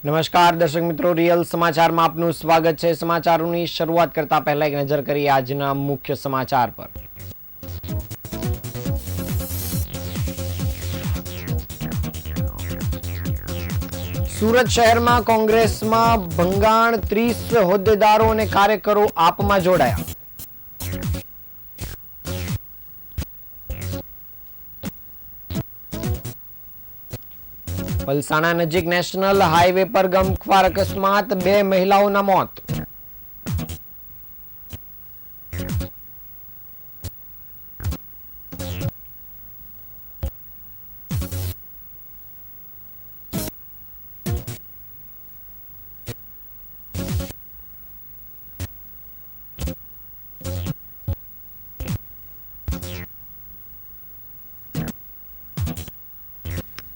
નમસ્કાર દર્શક મિત્રો, રિયલ સમાચારમાં આપનું સ્વાગત છે। સમાચારોની શરૂઆત કરતા પહેલા એક નજર કરીએ આજના મુખ્ય સમાચાર પર। સુરત શહેરમાં કોંગ્રેસમાં ભંગાણ, 30 હોદ્દેદારો અને કાર્યકરો આપમાં જોડાયા। પલસાણા નજીક નેશનલ હાઈવે પર ગમખ્વાર અકસ્માત, 2 મહિલાઓના મોત।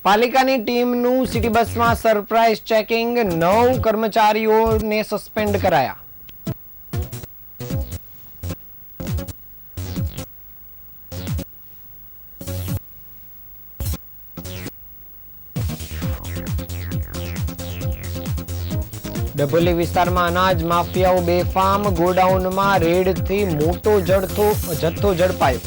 પાલિકાની ટીમનું સિટી બસમાં સરપ્રાઇઝ ચેકિંગ, 9 કર્મચારીઓને સસ્પેન્ડ કરાયા। ડભોલી વિસ્તારમાં અનાજ માફિયાઓ બેફામ, ગોડાઉનમાં રેડથી મોટો જથ્થો ઝડપાયો।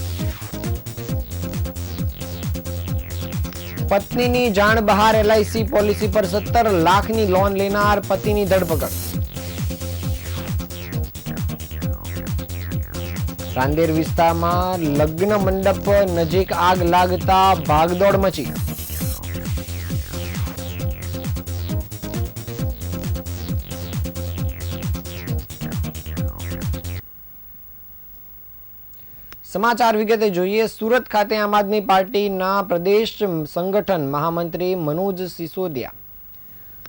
પત્નીની જાણ બહાર, LIC પોલિસી પર 17 લાખની લોન લેનાર પતિની ધરપકડ। રાંદેર વિસ્તારમાં લગ્ન મંડપ નજીક આગ લાગતા ભાગદોડ મચી। સમાચાર વિગતે જોઈએ। સુરત ખાતે આમ આદમી પાર્ટીના પ્રદેશ સંગઠન મહામંત્રી મનોજ સિસોદિયા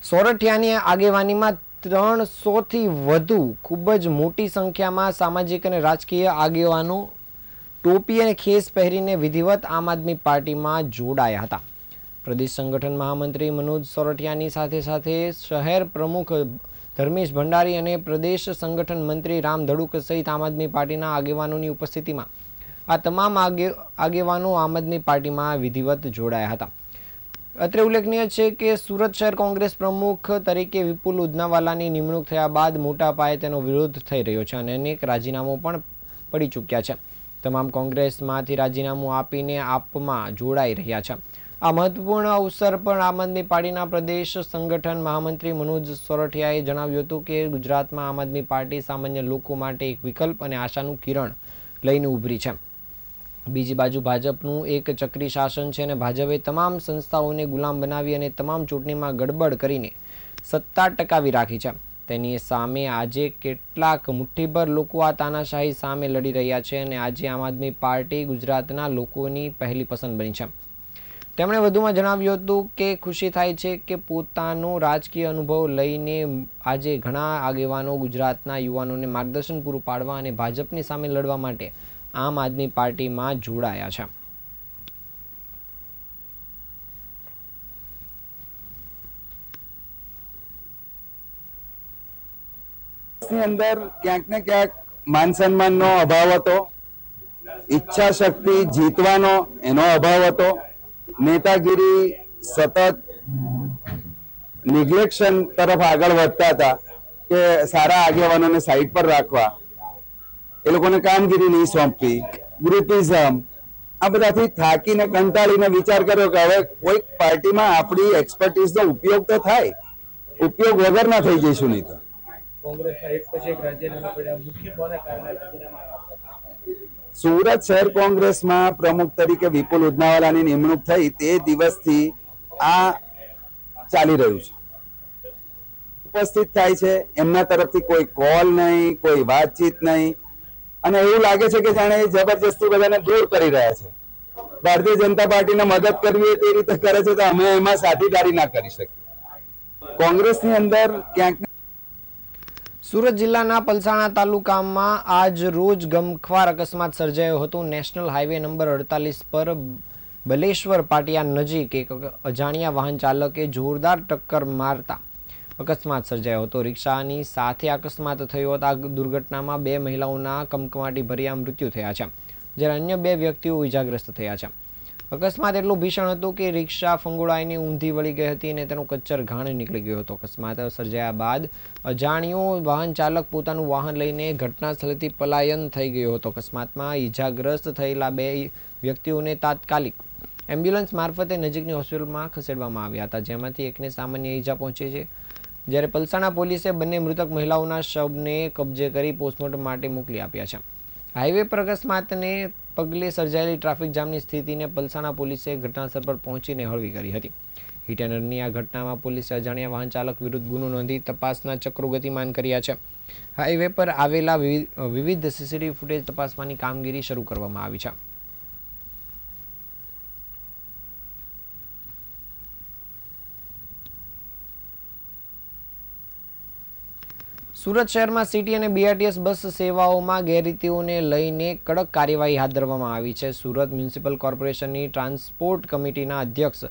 સોરઠિયાની આગેવાનીમાં 300 થી વધુ ખૂબ જ મોટી સંખ્યામાં સામાજિક અને રાજકીય આગેવાનો ટોપી અને ખેસ પહેરીને વિધિવત આમ આદમી પાર્ટીમાં જોડાયા હતા। પ્રદેશ સંગઠન મહામંત્રી મનોજ સોરઠિયાની સાથે સાથે શહેર પ્રમુખ ધર્મેશ ભંડારી અને પ્રદેશ સંગઠન મંત્રી રામ ધડુક સહિત આમ આદમી પાર્ટીના આગેવાનોની ઉપસ્થિતિમાં આ તમામ આગેવાનો આમ આદમી પાર્ટીમાં વિધિવત જોડાયા હતા। અત્રે ઉલ્લેખનીય છે કે સુરત શહેર કોંગ્રેસ પ્રમુખ તરીકે વિપુલ ઉદનાવાલાની નિમણૂક થયા બાદ મોટા પાયે તેનો વિરોધ થઈ રહ્યો છે અને અનેક રાજીનામું પણ પડી ચૂક્યા છે। તમામ કોંગ્રેસમાંથી રાજીનામું આપીને આપમાં જોડાઈ રહ્યા છે। આ મહત્વપૂર્ણ અવસર પર આમ આદમી પાર્ટીના પ્રદેશ સંગઠન મહામંત્રી મનોજ સોરઠિયાએ જણાવ્યું હતું કે ગુજરાતમાં આમ આદમી પાર્ટી સામાન્ય લોકો માટે એક વિકલ્પ અને આશાનું કિરણ લઈને ઉભરી છે। બીજી બાજુ ભાજપનું એક ચક્રી શાસન છે અને ભાજપે તમામ સંસ્થાઓને ગુલામ બનાવી અને તમામ ચૂંટણીમાં ગડબડ કરીને સત્તા ટકાવી રાખી છે। તેની સામે આજે કેટલાક મુઠ્ઠીભર લોકો આ તાનાશાહી સામે લડી રહ્યા છે અને આજે આમ આદમી પાર્ટી ગુજરાતના લોકોની પહેલી પસંદ બની છે। તેમણે વધુમાં જણાવ્યું હતું કે ખુશી થાય છે કે પોતાનો રાજકીય અનુભવ લઈને આજે ઘણા આગેવાનો ગુજરાતના યુવાનોને માર્ગદર્શન પૂરું પાડવા અને ભાજપની સામે લડવા માટે આમ આદમી પાર્ટીમાં જોડાયા છે। અંદર ક્યાંક ને ક્યાંક માન સન્માનનો અભાવ હતો, ઈચ્છા શક્તિ જીતવાનો એનો અભાવ હતો, નેતાગીરી સતત નિગ્લેક્શન તરફ આગળ વધતા હતા કે સારા આગેવાનોને સાઈડ પર રાખવા, એ લોકોને કામગીરી નહીં સોંપવી, ગ્રુપિઝમ, આ બધાથી થાકીને કંટાળીને વિચાર કર્યો કે હવે કોઈ પાર્ટીમાં આપણી એક્સપર્ટીઝનો ઉપયોગ તો થાય, ઉપયોગ વગર ના થઈ જઈશું નહીં તો। સુરત શહેર કોંગ્રેસમાં પ્રમુખ તરીકે વિપુલ ઉદનાવાલાની નિમણૂક થઈ તે દિવસથી આ ચાલી રહ્યું છે। ઉપસ્થિત થાય છે એમના તરફથી કોઈ કોલ નહીં, કોઈ વાતચીત નહીં અને એવું લાગે છે કે જાણે જબરજસ્તી બધાને દૂર કરી રહ્યા છે। ભારતીય જનતા પાર્ટીને મદદ કરવી હોય તે રીતે કરે છે તો અમે એમાં સાથીદારી ના કરી શકીએ। કોંગ્રેસની અંદર ક્યાંક સુરત જિલ્લાના પલસાણા તાલુકામાં આજ રોજ ગમખ્વાર અકસ્માત સર્જાયો હતો। નેશનલ હાઈવે નંબર 48 પર બલેશ્વર પાટિયા નજીક એક અજાણ્યા વાહન ચાલકે જોરદાર ટક્કર મારતા અકસ્માત સર્જાયો હતો। રિક્ષાની સાથે અકસ્માત થયો હતો। આ દુર્ઘટનામાં 2 મહિલાઓના કમકમાટી ભર્યા મૃત્યુ થયા છે, જ્યારે અન્ય 2 વ્યક્તિઓ ઇજાગ્રસ્ત થયા છે। અકસ્માત એટલું ભીષણ હતું કે રિક્ષા ફંગોળાઈને ઊંધી વળી ગઈ હતી અને તેનો કચ્ચર ઘાણ નીકળી ગયો હતો. અકસ્માત સર્જાયા બાદ અજાણ્યો વાહન ચાલક પોતાનું વાહન લઈને ઘટના સ્થળેથી પલાયન થઈ ગયો હતો. અકસ્માતમાં ઈજાગ્રસ્ત થયેલા 2 વ્યક્તિઓને તાત્કાલિક એમ્બ્યુલન્સ મારફતે નજીકની હોસ્પિટલમાં ખસેડવામાં આવ્યા હતા, જેમાંથી એકને સામાન્ય ઈજા પહોંચી છે, જ્યારે પલસાણા પોલીસે બંને મૃતક મહિલાઓના શવને કબજે કરી પોસ્ટમોર્ટમ માટે મોકલી આપ્યા છે. હાઈવે પર અકસ્માતને પગલે સર્જાયેલી ટ્રાફિક જામની સ્થિતિને પલસાણા પોલીસે ઘટનાસ્થળ પર પહોંચીને હળવી કરી હતી. હિટ એન્ડ રનની આ ઘટનામાં પોલીસે અજાણ્યા વાહન ચાલક વિરુદ્ધ ગુનો નોંધી તપાસના ચક્રો ગતિમાન કર્યા છે. હાઈવે પર આવેલા વિવિધ સીસીટીવી ફૂટેજ તપાસવાની કામગીરી શરૂ કરવામાં આવી છે. સુરત શહેરમાં સિટી અને બીઆરટીએસ બસ સેવાઓમાં ગેરરીતિઓને લઈને કડક કાર્યવાહી હાથ ધરવામાં આવી છે. સુરત મ્યુનિસિપલ કોર્પોરેશનની ટ્રાન્સપોર્ટ કમિટીના અધ્યક્ષ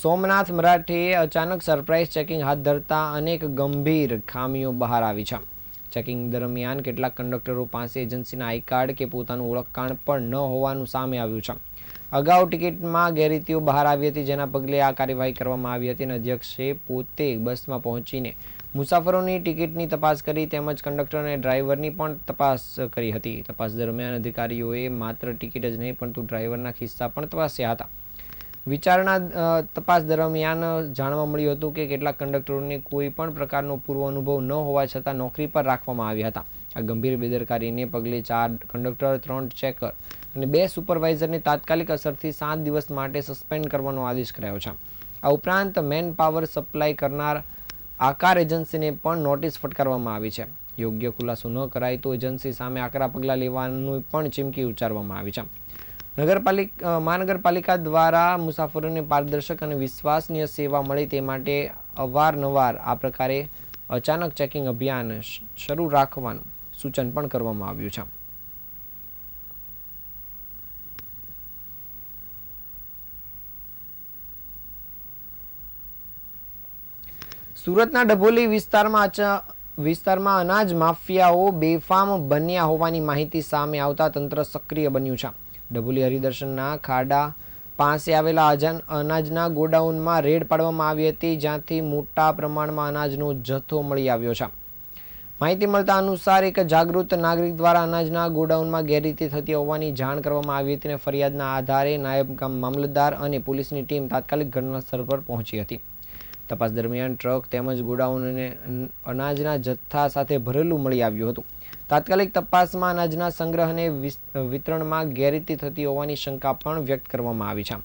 સોમનાથ મરાઠેએ અચાનક સરપ્રાઇઝ ચેકિંગ હાથ ધરતા અનેક ગંભીર ખામીઓ બહાર આવી છે. ચેકિંગ દરમિયાન કેટલાક કંડક્ટરો પાસે એજન્સીના આઈ કાર્ડ કે પોતાનું ઓળખકાર્ડ પણ ન હોવાનું સામે આવ્યું છે. અગાઉ ટિકિટમાં ગેરરીતિઓ બહાર આવી હતી, જેના પગલે આ કાર્યવાહી કરવામાં આવી હતી અને અધ્યક્ષે પોતે બસમાં પહોંચીને મુસાફરોની ટિકિટની તપાસ કરી તેમજ કંડક્ટર અને ડ્રાઈવરની પણ તપાસ કરી હતી. તપાસ દરમિયાન અધિકારીઓએ માત્ર ટિકિટ જ નહીં પરંતુ ડ્રાઈવરના ખિસ્સા પણ તપાસ્યા હતા. વિચારણા તપાસ દરમિયાન જાણવા મળ્યું હતું કે કેટલાક કંડક્ટરોને કોઈ પણ પ્રકારનો પૂર્વ અનુભવ ન હોવા છતાં નોકરી પર રાખવામાં આવ્યા હતા. આ ગંભીર બેદરકારીને પગલે 4 કંડક્ટર, 3 ચેકર અને 2 સુપરવાઇઝરને તાત્કાલિક અસરથી 7 દિવસ માટે સસ્પેન્ડ કરવાનો આદેશ કરાયો છે. આ ઉપરાંત મેન પાવર સપ્લાય કરનાર આકાર એજન્સીને પણ નોટિસ ફટકારવામાં આવી છે. યોગ્ય ખુલાસો ન કરાય તો એજન્સી સામે આકરા પગલાં લેવાની પણ ચીમકી ઉચ્ચારવામાં આવી છે. મહાનગરપાલિકા દ્વારા મુસાફરોને પારદર્શક અને વિશ્વસનીય સેવા મળે તે માટે અવારનવાર આ પ્રકારે અચાનક ચેકિંગ અભિયાન શરૂ રાખવાનું સૂચન પણ કરવામાં આવ્યું છે. સુરતના ડભોલી વિસ્તારમાં અનાજ માફિયાઓ બેફામ બન્યા હોવાની માહિતી સામે આવતા તંત્ર સક્રિય બન્યું છે. ડભોલી હરિદર્શનના ખાડા પાસે આવેલા અનાજના ગોડાઉનમાં રેડ પાડવામાં આવી હતી, જ્યાંથી મોટા પ્રમાણમાં અનાજનો જથ્થો મળી આવ્યો છે. માહિતી મળતા અનુસાર એક જાગૃત નાગરિક દ્વારા અનાજના ગોડાઉનમાં ગેરરીતિ થતી હોવાની જાણ કરવામાં આવી હતી અને ફરિયાદના આધારે નાયબ મામલતદાર અને પોલીસની ટીમ તાત્કાલિક ઘટનાસ્થળ પર પહોંચી હતી. તપાસ દરમિયાન ટ્રક તેમજ ગોડાઉનને અનાજના જથ્થા સાથે ભરેલું મળી આવ્યું હતું. તાત્કાલિક તપાસમાં અનાજના સંગ્રહ અને વિતરણમાં ગેરરીતિ થતી હોવાની શંકા પણ વ્યક્ત કરવામાં આવી છે.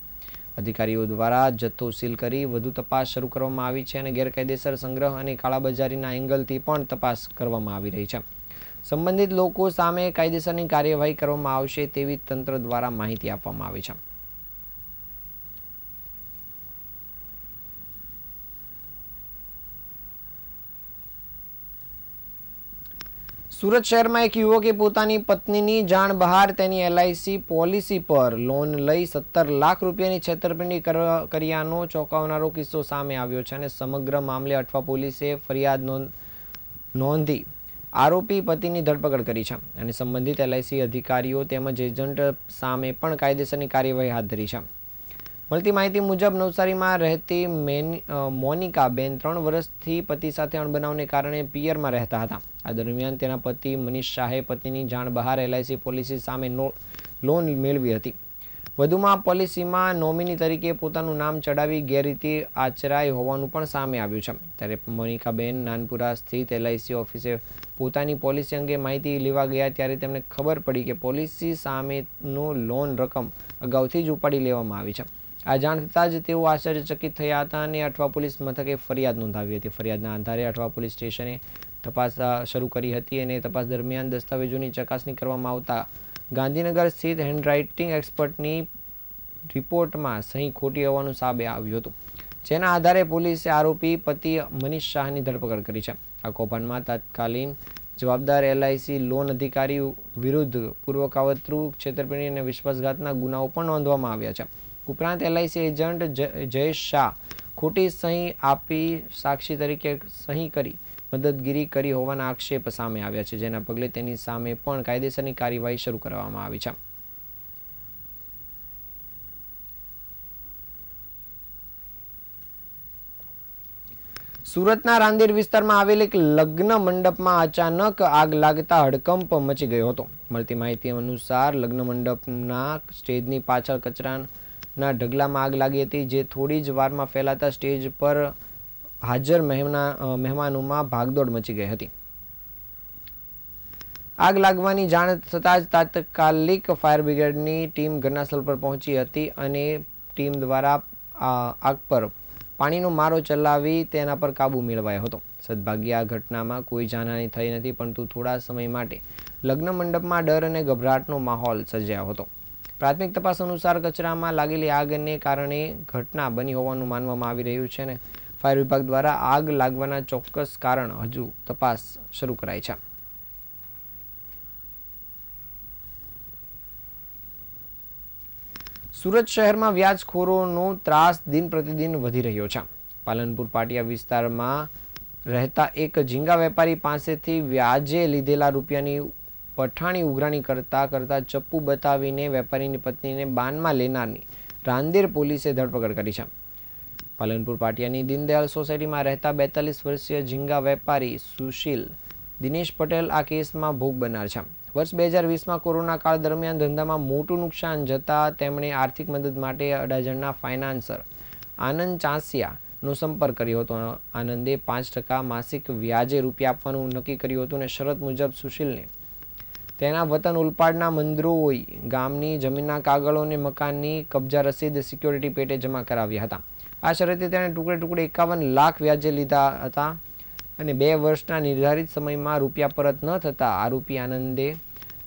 અધિકારીઓ દ્વારા જથ્થો સીલ કરી વધુ તપાસ શરૂ કરવામાં આવી છે અને ગેરકાયદેસર સંગ્રહ અને કાળાબજારીના એંગલથી પણ તપાસ કરવામાં આવી રહી છે. સંબંધિત લોકો સામે કાયદેસરની કાર્યવાહી કરવામાં આવશે તેવી તંત્ર દ્વારા માહિતી આપવામાં આવી છે. સુરત શહેરમાં એક યુવકે પોતાની પત્નીની જાણ બહાર તેની એલઆઈસી પોલિસી પર લોન લઈ 17 લાખ રૂપિયાની છેતરપિંડી કર્યાનો ચોંકાવનારો કિસ્સો સામે આવ્યો છે અને સમગ્ર મામલે અઠવા પોલીસે ફરિયાદ નોંધી આરોપી પતિની ધરપકડ કરી છે અને સંબંધિત એલઆઈસી અધિકારીઓ તેમજ એજન્ટ સામે પણ કાયદેસરની કાર્યવાહી હાથ ધરી છે. મળતી માહિતી મુજબ નવસારીમાં રહેતી મોનિકાબેન 3 વર્ષથી પતિ સાથે અણબનાવને કારણે પિયરમાં રહેતા હતા. આ દરમિયાન તેના પતિ મનીષ શાહે પત્નીની જાણ બહાર એલઆઈસી પોલિસી સામે લોન મેળવી હતી. વધુમાં પોલિસીમાં નોમિની તરીકે પોતાનું નામ ચડાવી ગેરરીતિ આચરાઈ હોવાનું પણ સામે આવ્યું છે. ત્યારે મોનિકાબેન નાનપુરા સ્થિત એલઆઈસી ઓફિસે પોતાની પોલિસી અંગે માહિતી લેવા ગયા ત્યારે તેમને ખબર પડી કે પોલિસી સામેનો લોન રકમ અગાઉથી જ ઉપાડી લેવામાં આવી છે. આ જાણ થતાં જ તેઓ આશ્ચર્યચકિત થયા હતા અને અઠવા પોલીસ મથકે ફરિયાદ નોંધાવી હતી. ફરિયાદના આધારે અઠવા પોલીસ સ્ટેશને તપાસ શરૂ કરી હતી અને તપાસ દરમિયાન દસ્તાવેજોની ચકાસણી કરવામાં આવતા ગાંધીનગર સ્થિત હેન્ડરાઇટિંગ એક્સપર્ટની રિપોર્ટમાં સહી ખોટી હોવાનું સામે આવ્યું હતું, જેના આધારે પોલીસે આરોપી પતિ મનીષ શાહની ધરપકડ કરી છે. આ કૌભાંડમાં તત્કાલીન જવાબદાર એલઆઈસી લોન અધિકારી વિરુદ્ધ પૂર્વકાવતરું છેતરપિંડી અને વિશ્વાસઘાતના ગુનાઓ પણ નોંધવામાં આવ્યા છે. ઉપરાંત એલઆઈસી એજન્ટ જયેશ શાહ ખોટી સહી આપી સાક્ષી તરીકે સહી કરી મદદગીરી કરી હોવાના આક્ષેપ સામે આવ્યા છે, જેના પગલે તેની સામે પણ કાયદેસરની કાર્યવાહી શરૂ કરવામાં આવી છે. સુરતના રાંદેર વિસ્તારમાં આવેલ એક લગ્ન મંડપમાં અચાનક આગ લાગતા હડકંપ મચી ગયો હતો. મળતી માહિતી અનુસાર લગ્ન મંડપના સ્ટેજની પાછળ કચરાના ઢગલામાં આગ લાગી હતી, જે થોડી જ વારમાં ફેલાતા સ્ટેજ પર હાજર મહેમાનોમાં ભાગદોડ મચી ગઈ હતી. આગ લાગવાની જાણ થતાં જ તાત્કાલિક ફાયર બ્રિગેડની ટીમ ઘટનાસ્થળ પર પહોંચી હતી અને ટીમ દ્વારા આગ પર પાણીનો મારો ચલાવી તેના પર કાબુ મેળવાયો હતો. સદભાગ્યે આ ઘટનામાં કોઈ જાનહાની થઈ નથી, પરંતુ થોડા સમય માટે લગ્ન મંડપમાં ડર અને ગભરાટનો માહોલ સર્જાયો હતો. પ્રાથમિક તપાસ અનુસાર કચરામાં લાગેલી આગને કારણે ઘટના બની હોવાનું માનવામાં આવી રહ્યું છે અને ફાયર વિભાગ દ્વારા આગ લાગવાના ચોક્કસ કારણ હજુ તપાસ શરૂ કરાઈ છે. સુરત શહેરમાં વ્યાજખોરોનો ત્રાસ દિન પ્રતિદિન વધી રહ્યો છે. પાલનપુર પાટિયા વિસ્તારમાં રહેતા એક ઝીંગા વેપારી પાસેથી વ્યાજે લીધેલા રૂપિયાની પઠાણી ઉઘરાણી કરતા ચપ્પુ બતાવીને વેપારીની પત્નીને બાનમાં લેનારની રાંદેર પોલીસે ધરપકડ કરી છે. પાલનપુર પાટિયાની દીનદયાળ સોસાયટીમાં રહેતા 42 વર્ષીય ઝીંગા વેપારી સુશીલ દિનેશ પટેલ આ કેસમાં ભોગ બનનાર છે. વર્ષ 2020માં કોરોના કાળ દરમિયાન ધંધામાં મોટું નુકસાન જતાં તેમણે આર્થિક મદદ માટે અડાજણના ફાઇનાન્સર આનંદ ચાંસિયાનો સંપર્ક કર્યો હતો. આનંદે 5% માસિક વ્યાજે રૂપિયા આપવાનું નક્કી કર્યું હતું અને શરત મુજબ સુશીલને તેના વતન ઉલપાડના મંદરોઈ ગામની જમીનના કાગળો અને મકાનની કબજા રસીદ સિક્યોરિટી પેટે જમા કરાવ્યા હતા. આ શરતે તેણે ટુકડે 51 લાખ વ્યાજે લીધા હતા અને 2 વર્ષના નિર્ધારિત સમયમાં રૂપિયા પરત ન થતા આરોપી આનંદે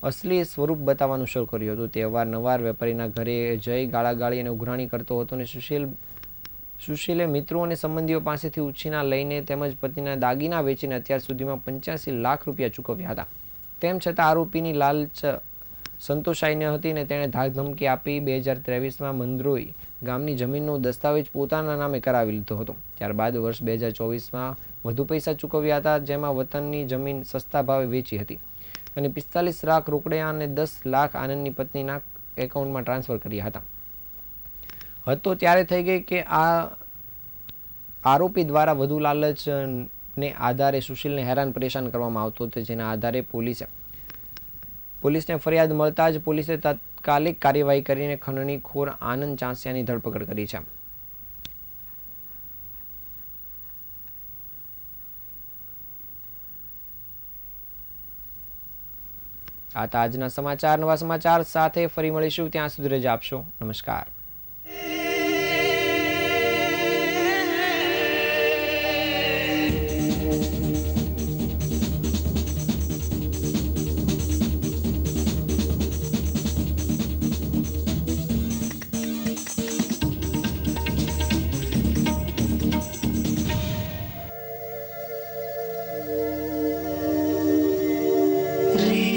અસલી સ્વરૂપ બતાવવાનું શરૂ કર્યું હતું. તે અવારનવાર વેપારીના ઘરે જઈ ગાળાગાળી અને ઉઘરાણી કરતો હતો અને સુશીલે મિત્રો અને સંબંધીઓ પાસેથી ઉછીના લઈને તેમજ પત્નીના દાગીના વેચીને અત્યાર સુધીમાં 85 લાખ રૂપિયા ચૂકવ્યા હતા. તેમ છતાં આરોપીની લાલચ સંતોષાઈ ન હતી અને તેણે ધાકધમકી આપી 2023માં મંદરોઈ ગામની જમીનનો દસ્તાવેજ પોતાના નામે કરાવી લીધો હતો. ત્યારબાદ વર્ષ 2024માં વધુ પૈસા ચૂકવ્યા હતા, જેમાં વતનની જમીન સસ્તા ભાવે વેચી હતી અને 45 લાખ રોકડિયા અને 10 લાખ આનંદની પત્નીના એકાઉન્ટમાં ટ્રાન્સફર કર્યા હતા. હતો ત્યારે થઈ ગઈ કે આ આરોપી દ્વારા વધુ લાલચને આધારે સુશીલને હેરાન પરેશાન કરવામાં આવતો હતો, જેના આધારે પોલીસને ફરિયાદ મળતા જ પોલીસે તાત્કાલિક કાર્યવાહી કરીને ખંડણીખોર આનંદ ચાંસિયાની ધરપકડ કરી છે. આ હતા આજના સમાચાર. નવા સમાચાર સાથે ફરી મળીશું. ત્યાં સુધી રજા આપશો. નમસ્કાર. Radio